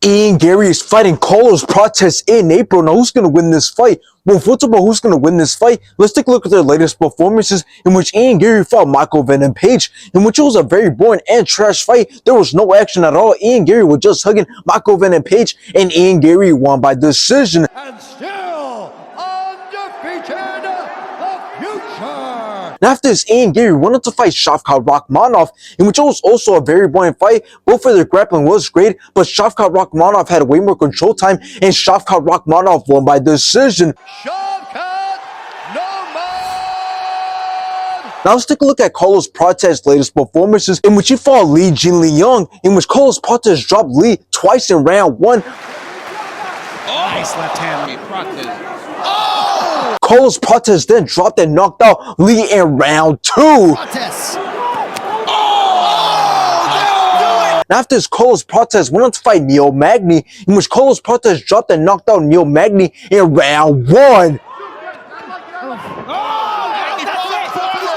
Ian Garry is fighting Carlos Prates in April. Now, who's going to win this fight? Well, first of all, who's going to win this fight? Let's take a look at their latest performances in which Ian Garry fought Michael Venom Page, in which it was a very boring and trash fight. There was no action at all. Ian Garry was just hugging Michael Venom Page, and Ian Garry won by decision. And still undefeated, the future. And after this, Ian Garry went on to fight Shavkat Rakhmonov, in which it was also a very boring fight. Both of their grappling was great, but Shavkat Rakhmonov had way more control time, and Shavkat Rakhmonov won by decision. Shavkat, no more. Now let's take a look at Carlos Prates' latest performances, in which he fought Li Jinliang, in which Carlos Prates dropped Li twice in round 1. Nice left hand. Prates. Carlos Prates then dropped and knocked out Li in round 2. Prates. After this, Carlos Prates went on to fight Neil Magny, in which Carlos Prates dropped and knocked out Neil Magny in round 1.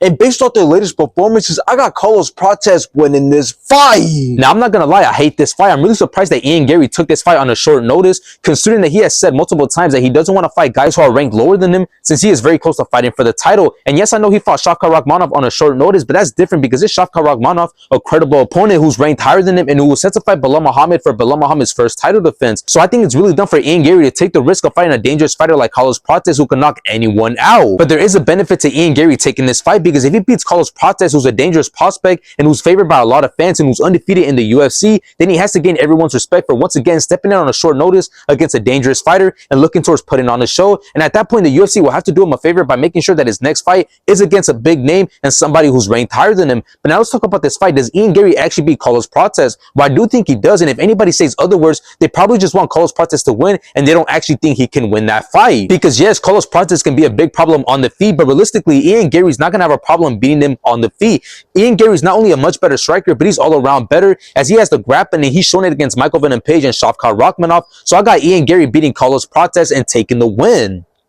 And based off their latest performances, I got Carlos Prates winning this fight. Now, I'm not going to lie, I hate this fight. I'm really surprised that Ian Garry took this fight on a short notice, considering that he has said multiple times that he doesn't want to fight guys who are ranked lower than him, since he is very close to fighting for the title. And yes, I know he fought Shavkat Rakhmonov on a short notice, but that's different because it's Shavkat Rakhmonov, a credible opponent who's ranked higher than him and who was set to fight Belal Muhammad for Belal Muhammad's first title defense. So I think it's really dumb for Ian Garry to take the risk of fighting a dangerous fighter like Carlos Prates, who can knock anyone out. But there is a benefit to Ian Garry taking this fight, because if he beats Carlos Prates, who's a dangerous prospect and who's favored by a lot of fans and who's undefeated in the UFC, then he has to gain everyone's respect for once again stepping out on a short notice against a dangerous fighter and looking towards putting on a show. And at that point, the UFC will have to do him a favor by making sure that his next fight is against a big name and somebody who's ranked higher than him. But now let's talk about this fight. Does Ian Garry actually beat Carlos Prates? Well, I do think he does, and if anybody says otherwise, they probably just want Carlos Prates to win and they don't actually think he can win that fight. Because yes, Carlos Prates can be a big problem on the feet, but realistically, Ian Garry's not going to have a problem beating him on the feet. Ian Garry's not only a much better striker, but he's all around better, as he has the grappling and he's shown it against Michael Venom Page and Shavkat Rakhmonov. So I got Ian Garry beating Carlos Prates and taking the win.